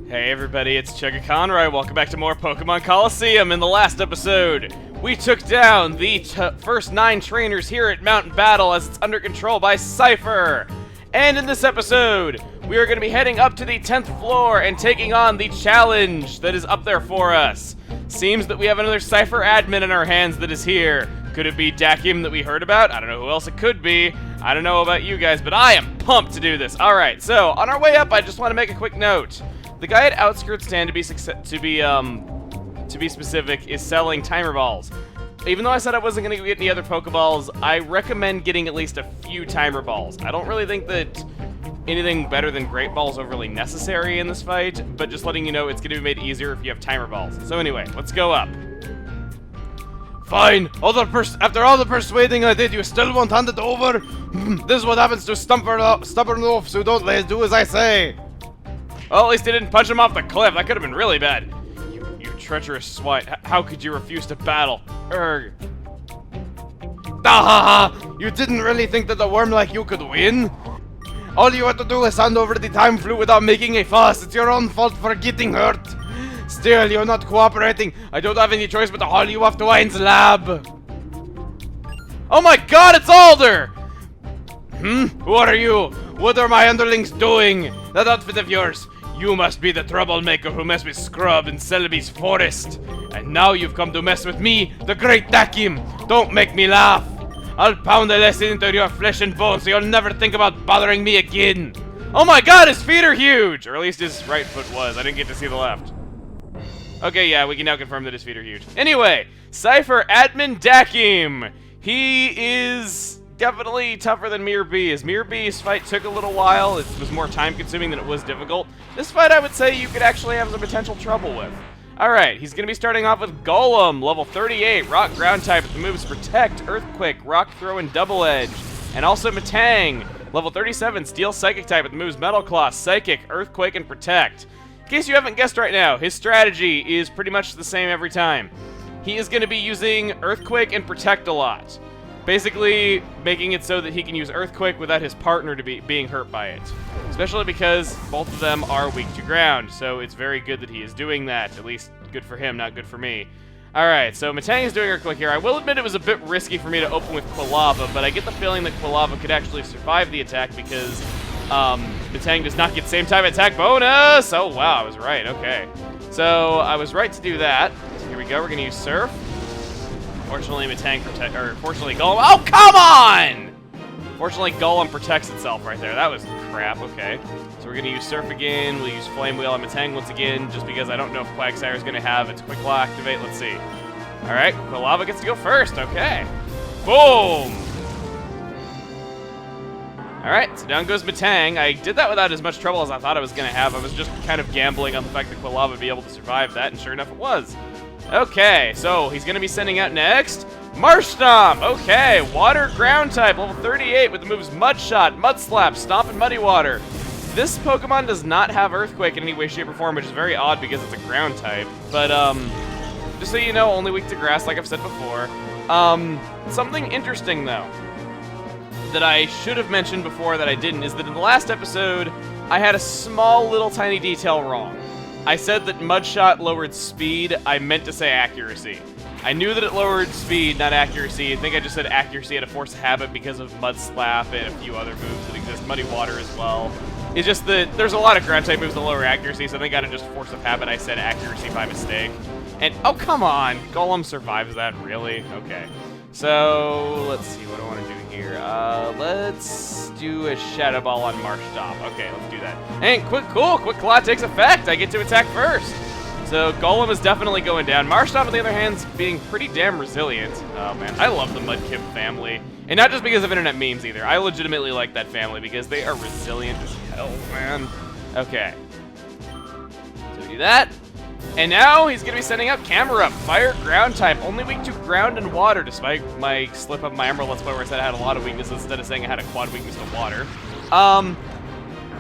Hey everybody, it's Chugga Conroy. Welcome back to more Pokémon Colosseum. In the last episode, we took down the first 9 trainers here at Mountain Battle as it's under control by Cipher. And in this episode, we are going to be heading up to the 10th floor and taking on the challenge that is up there for us. Seems that we have another Cipher admin in our hands that is here. Could it be Dakim that we heard about? I don't know who else it could be. I don't know about you guys, but I am pumped to do this. Alright, so on our way up, I just want to make a quick note. The guy at Outskirts Stand, to be specific, is selling timer balls. Even though I said I wasn't going to get any other Pokeballs, I recommend getting at least a few timer balls. I don't really think that anything better than Great Ball is overly necessary in this fight, but just letting you know it's going to be made easier if you have timer balls. So anyway, let's go up. Fine. After all the persuading I did, you still won't hand it over? This is what happens to stubborn oafs who don't do as I say. Well, at least he didn't punch him off the cliff. That could have been really bad. You treacherous swine. How could you refuse to battle? Urgh. Dahaha! You didn't really think that a worm like you could win? All you had to do is hand over the time flute without making a fuss. It's your own fault for getting hurt. Still, you're not cooperating. I don't have any choice but to haul you off to Wine's lab. Oh my god, it's Alder! Who are you? What are my underlings doing? That outfit of yours. You must be the troublemaker who messed with Scrub in Celebi's forest. And now you've come to mess with me, the great Dakim. Don't make me laugh. I'll pound a lesson into your flesh and bones so you'll never think about bothering me again. Oh my god, his feet are huge! Or at least his right foot was. I didn't get to see the left. Okay, yeah, we can now confirm that his feet are huge. Anyway, Cipher Admin Dakim. He is definitely tougher than Mirror B. As Mirror B's fight took a little while, it was more time-consuming than it was difficult. This fight, I would say, you could actually have some potential trouble with. Alright, he's going to be starting off with Golem, level 38, Rock Ground type with the moves Protect, Earthquake, Rock Throw, and Double Edge. And also Metang, level 37, Steel Psychic type with the moves Metal Claw, Psychic, Earthquake, and Protect. In case you haven't guessed right now, his strategy is pretty much the same every time. He is going to be using Earthquake and Protect a lot. Basically, making it so that he can use Earthquake without his partner to being hurt by it. Especially because both of them are weak to ground, so it's very good that he is doing that. At least good for him, not good for me. Alright, so Metang is doing Earthquake here. I will admit it was a bit risky for me to open with Quilava, but I get the feeling that Quilava could actually survive the attack because Metang does not get same time attack bonus! Oh wow, I was right, okay. So, I was right to do that. So here we go, we're gonna use Surf. Fortunately, fortunately, Golem. Oh, come on! Fortunately, Golem protects itself right there. That was crap. Okay. So we're gonna use Surf again. We'll use Flame Wheel on Metang once again, just because I don't know if Quagsire is gonna have its Quick Claw activate. Let's see. All right, Quilava gets to go first. Okay. Boom. All right, so down goes Metang. I did that without as much trouble as I thought I was gonna have. I was just kind of gambling on the fact that Quilava would be able to survive that, and sure enough, it was. Okay, so he's going to be sending out next Marsh Stomp. Okay, Water Ground type, level 38 with the moves Mud Shot, Mud Slap, Stomp, and Muddy Water. This Pokemon does not have Earthquake in any way, shape, or form, which is very odd because it's a ground type. But, just so you know, only weak to grass, like I've said before. Something interesting, though, that I should have mentioned before that I didn't, is that in the last episode, I had a small little tiny detail wrong. I said that Mud Shot lowered speed. I meant to say accuracy. I knew that it lowered speed, not accuracy. I think I just said accuracy at a force of habit because of Mud Slap and a few other moves that exist. Muddy Water as well. It's just that there's a lot of ground type moves that lower accuracy, so I think out of just force of habit I said accuracy by mistake. And, oh come on! Golem survives that, really? Okay. So, let's see, what do I want to do here? Let's do a Shadow Ball on Marsh Stomp. Okay, let's do that. And Quick Claw takes effect! I get to attack first! So, Golem is definitely going down. Marsh Stomp, on the other hand, is being pretty damn resilient. Oh man, I love the Mudkip family. And not just because of internet memes either. I legitimately like that family because they are resilient as hell, man. Okay. So we do that. And now he's going to be sending out Camerupt, Fire Ground type, only weak to ground and water, despite my slip of my Emerald Let's Play where I said I had a lot of weaknesses instead of saying I had a quad weakness to water.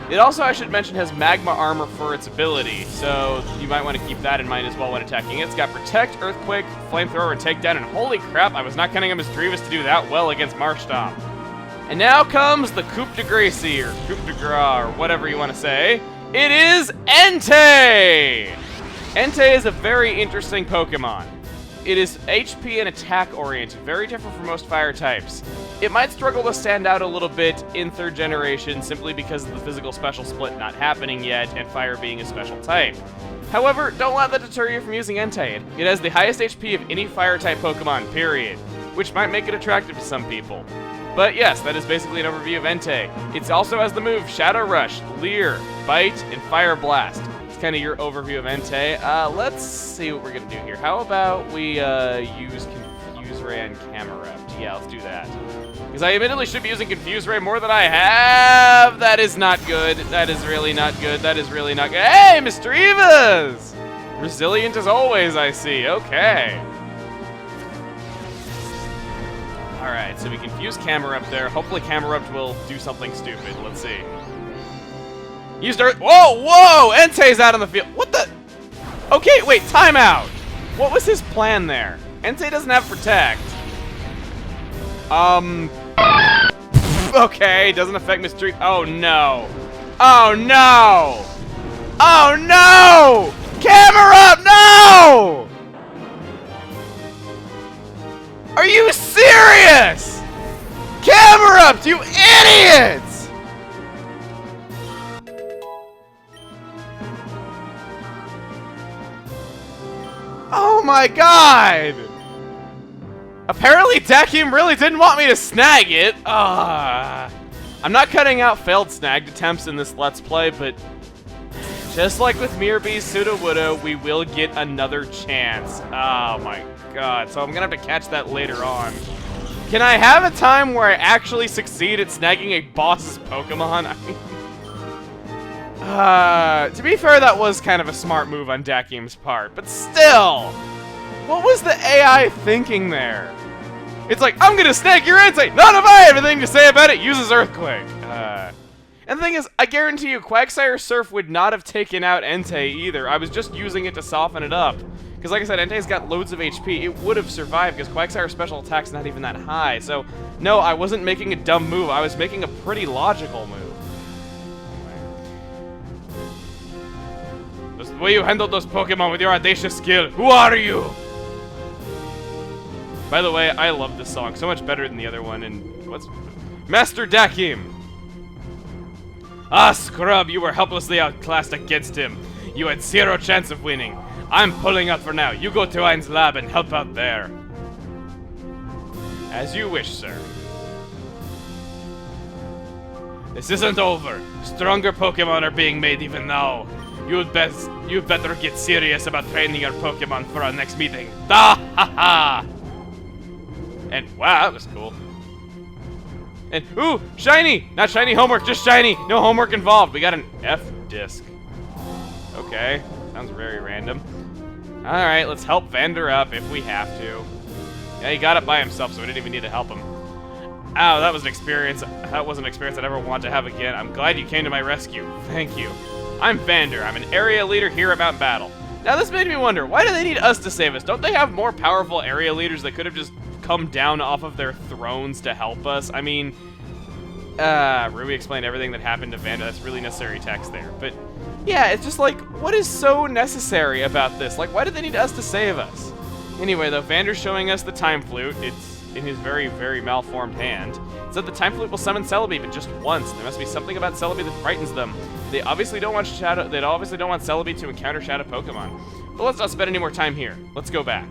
It also, I should mention, has Magma Armor for its ability, so you might want to keep that in mind as well when attacking it. It's got Protect, Earthquake, Flamethrower, and Takedown, and holy crap, I was not counting on Miss Drevis to do that well against Marsh Stomp. And now comes the Coup de Gracie, or Coup de Gras, or whatever you want to say. It is Entei! Entei is a very interesting Pokemon. It is HP and attack oriented, very different from most fire types. It might struggle to stand out a little bit in 3rd generation simply because of the physical special split not happening yet and fire being a special type. However, don't let that deter you from using Entei. It has the highest HP of any fire type Pokemon, period, which might make it attractive to some people. But yes, that is basically an overview of Entei. It also has the move Shadow Rush, Leer, Bite, and Fire Blast. Kind of your overview of Entei. Let's see what we're gonna do here. How about we use Confuse Ray and Camerupt? Yeah, let's do that. Because I admittedly should be using Confuse Ray more than I have. That is not good. That is really not good. That is really not good. Hey, Mr. Evas! Resilient as always, I see. Okay. Alright, so we confuse Camerupt there. Hopefully Camerupt will do something stupid. Let's see. Used Earth. Whoa, whoa! Entei's out on the field. What the? Okay, wait, timeout. What was his plan there? Entei doesn't have Protect. Okay, doesn't affect Mystery. Oh no. Oh no! Oh no! Camerupt, no! Are you serious? Camerupt, you idiots! Oh my god! Apparently Dakim really didn't want me to snag it. I'm not cutting out failed snagged attempts in this Let's Play, but just like with Mirabee Sudowoodo, we will get another chance. Oh my god, so I'm gonna have to catch that later on. Can I have a time where I actually succeed at snagging a boss's Pokemon? I mean, to be fair, that was kind of a smart move on Dakim's part, but still! What was the AI thinking there? It's like, I'm gonna snag your Entei! Not if I have anything to say about it! Uses Earthquake! And the thing is, I guarantee you, Quagsire Surf would not have taken out Entei either. I was just using it to soften it up. Because like I said, Entei's got loads of HP. It would have survived, because Quagsire's special attack's not even that high. So, no, I wasn't making a dumb move. I was making a pretty logical move. The way you handled those Pokemon with your audacious skill. Who are you? By the way, I love this song so much better than the other one. And what's Master Dakim? Ah, scrub! You were helplessly outclassed against him. You had 0 chance of winning. I'm pulling out for now. You go to Ein's lab and help out there. As you wish, sir. This isn't over. Stronger Pokemon are being made even now. You'd better get serious about training your Pokemon for our next meeting. Da ha ha! And wow, that was cool. And ooh, shiny! Not shiny homework, just shiny. No homework involved. We got an F disc. Okay, sounds very random. All right, let's help Vander up if we have to. Yeah, he got it by himself, so we didn't even need to help him. Ow, that was an experience. That wasn't an experience I'd ever want to have again. I'm glad you came to my rescue. Thank you. I'm Vander. I'm an area leader here at Mount Battle. Now this made me wonder, why do they need us to save us? Don't they have more powerful area leaders that could have just come down off of their thrones to help us? I mean, Ruby explained everything that happened to Vander. That's really necessary text there. But yeah, it's just like, what is so necessary about this? Like, why do they need us to save us? Anyway, though, Vander's showing us the Time Flute. It's in his very, very malformed hand. It said the Time Flute will summon Celebi, but just once. There must be something about Celebi that frightens them. They obviously don't want Celebi to encounter Shadow Pokemon. But let's not spend any more time here. Let's go back.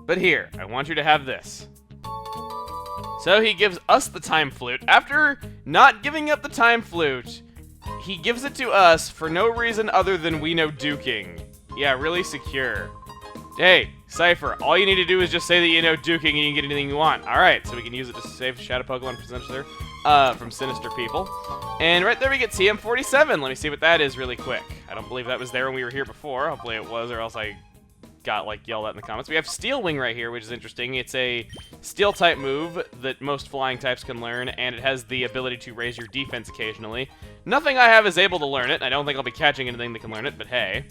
But here, I want you to have this. So he gives us the Time Flute. After not giving up the Time Flute, he gives it to us for no reason other than we know duking. Yeah, really secure. Hey, Cipher, all you need to do is just say that you know duking and you can get anything you want. Alright, so we can use it to save Shadow Pokemon from sinister people. And right there we get TM47. Let me see what that is really quick. I don't believe that was there when we were here before. Hopefully it was, or else I got like yelled at in the comments. We have Steel Wing right here, which is interesting. It's a steel type move that most flying types can learn, and it has the ability to raise your defense occasionally. Nothing I have is able to learn it. I don't think I'll be catching anything that can learn it, but hey.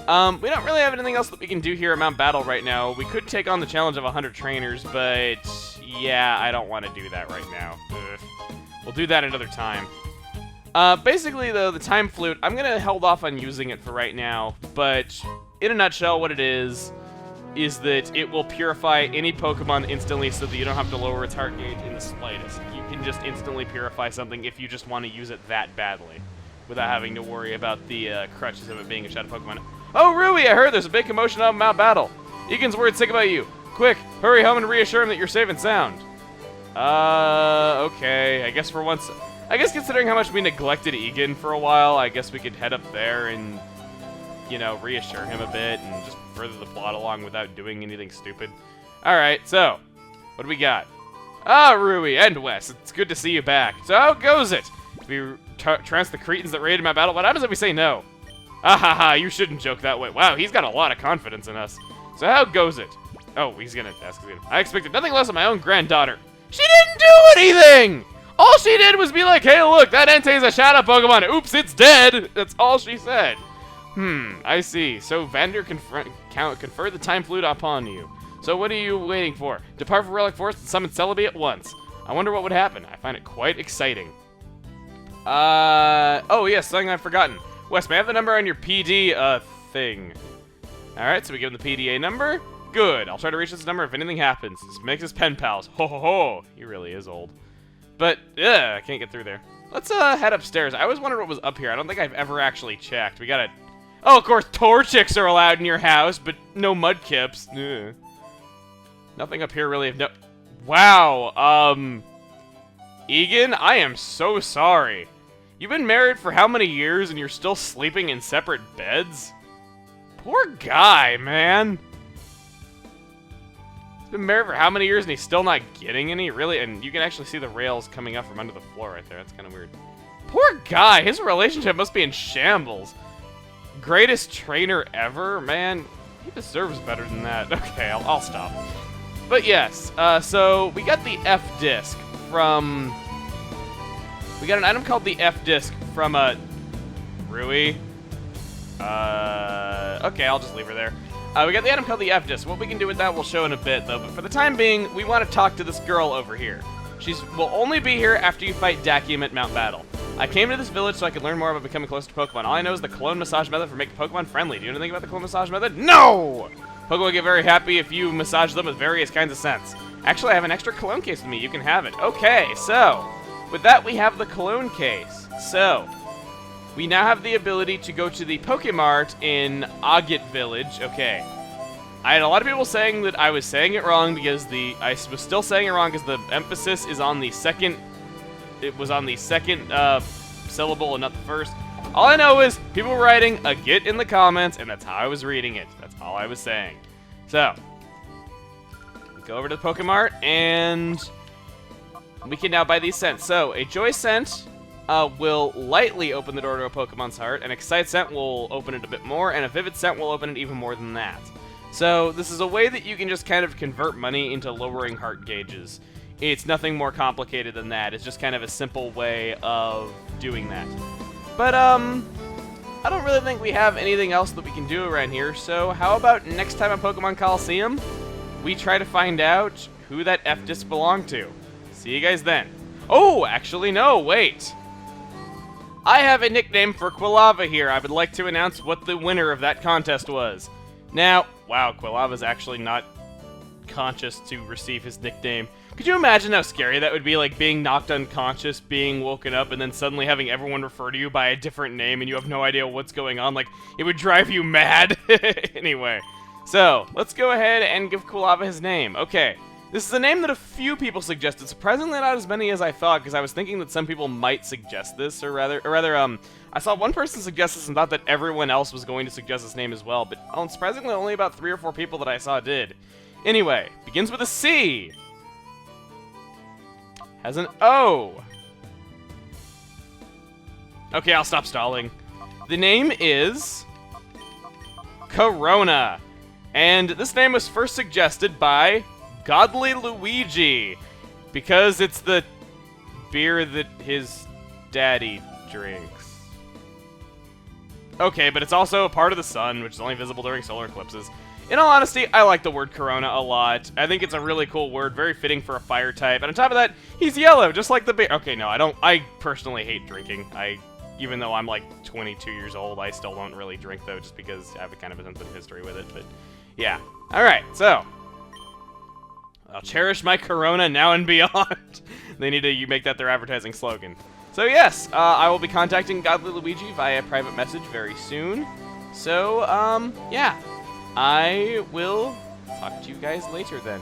We don't really have anything else that we can do here at Mount Battle right now. We could take on the challenge of 100 trainers, but yeah, I don't want to do that right now. Ugh. We'll do that another time. Basically, though, the Time Flute, I'm going to hold off on using it for right now, but in a nutshell, what it is that it will purify any Pokemon instantly so that you don't have to lower its heart gauge in the slightest. You can just instantly purify something if you just want to use it that badly, without having to worry about the crutches of it being a Shadow Pokemon. Oh, Rui, I heard there's a big commotion up Mount Battle. Egan's worried sick about you. Quick, hurry home and reassure him that you're safe and sound. Okay, I guess for once... I guess considering how much we neglected Egan for a while, I guess we could head up there and, you know, reassure him a bit and just further the plot along without doing anything stupid. Alright, so, what do we got? Ah, Rui and Wes, it's good to see you back. So how goes it? We trance the Cretans that raided my battle. What happens if we say no? Ah, you shouldn't joke that way. Wow, he's got a lot of confidence in us. So how goes it? Oh, he's gonna ask again. I expected nothing less of my own granddaughter. She didn't do anything! All she did was be like, hey, look, that Entei's a Shadow Pokemon. Oops, it's dead. That's all she said. I see. So Vander conferred the Time Flute upon you. So what are you waiting for? Depart from Relic Forest and summon Celebi at once. I wonder what would happen. I find it quite exciting. Oh, yes, something I've forgotten. Wes, may I have the number on your PD, thing? Alright, so we give him the PDA number. Good. I'll try to reach this number if anything happens. This makes us pen pals. Ho, ho, ho. He really is old. But, I can't get through there. Let's, head upstairs. I always wondered what was up here. I don't think I've ever actually checked. We gotta... Oh, of course, Torchics are allowed in your house, but no Mudkips. Ugh. Nothing up here really of no... Wow, Egan, I am so sorry. You've been married for how many years and you're still sleeping in separate beds? Poor guy, man. He's been married for how many years and he's still not getting any? Really? And you can actually see the rails coming up from under the floor right there. That's kind of weird. Poor guy. His relationship must be in shambles. Greatest trainer ever? Man, he deserves better than that. Okay, I'll stop. But yes, so we got the F disc from... We got an item called the F disc from, Rui. Okay, I'll just leave her there. We got the item called the F disc. What we can do with that we'll show in a bit, though. But for the time being, we want to talk to this girl over here. She will only be here after you fight Dakim at Mount Battle. I came to this village so I could learn more about becoming close to Pokemon. All I know is the clone massage method for making Pokemon friendly. Do you know anything about the clone massage method? No! Pokemon get very happy if you massage them with various kinds of scents. Actually, I have an extra cologne case with me. You can have it. Okay, so, with that, we have the cologne case. So, we now have the ability to go to the Pokemart in Agate Village. Okay. I had a lot of people saying that I was saying it wrong because I was still saying it wrong because the emphasis is on the second. It was on the second syllable and not the first. All I know is people were writing Agate in the comments, and that's how I was reading it. That's all I was saying. So, go over to the Pokemart, and we can now buy these scents. So, a Joy Scent will lightly open the door to a Pokemon's heart, an Excite Scent will open it a bit more, and a Vivid Scent will open it even more than that. So, this is a way that you can just kind of convert money into lowering heart gauges. It's nothing more complicated than that. It's just kind of a simple way of doing that. But, I don't really think we have anything else that we can do around here, so how about next time on Pokemon Colosseum, we try to find out who that F-Disc belonged to. See you guys then. Oh, actually no, wait. I have a nickname for Quilava here. I would like to announce what the winner of that contest was. Now, wow, Quilava's actually not conscious to receive his nickname. Could you imagine how scary that would be, like being knocked unconscious, being woken up, and then suddenly having everyone refer to you by a different name and you have no idea what's going on? Like, it would drive you mad. Anyway, so, let's go ahead and give Quilava his name. Okay, this is a name that a few people suggested. Surprisingly not as many as I thought, because I was thinking that some people might suggest this, or rather, I saw one person suggest this and thought that everyone else was going to suggest this name as well, but surprisingly only about 3 or 4 people that I saw did. Anyway, begins with a C. Has an O. Okay, I'll stop stalling. The name is Corona. And this name was first suggested by Godly Luigi, because it's the beer that his daddy drinks. okay, but it's also a part of the sun, which is only visible during solar eclipses. In all honesty, I like the word Corona a lot. I think it's a really cool word, very fitting for a fire type. And on top of that, he's yellow, just like the bear. Okay, no, I personally hate drinking. Even though I'm like 22 years old, I still don't really drink, though, just because I have a kind of a sensitive history with it. But yeah. All right, so I'll cherish my Corona now and beyond. They need to make that their advertising slogan. So yes, I will be contacting Godly Luigi via private message very soon. So, yeah. I will talk to you guys later then.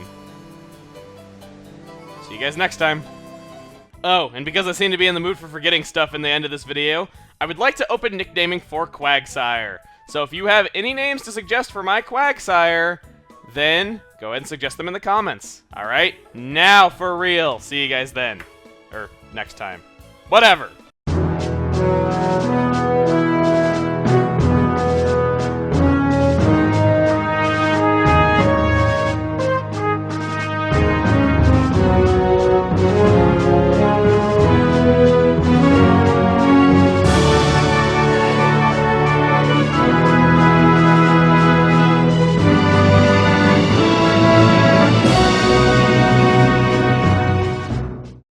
See you guys next time. Oh, and because I seem to be in the mood for forgetting stuff in the end of this video, I would like to open nicknaming for Quagsire. So if you have any names to suggest for my Quagsire, then go ahead and suggest them in the comments. Alright? Now for real. See you guys then. Or next time. Whatever.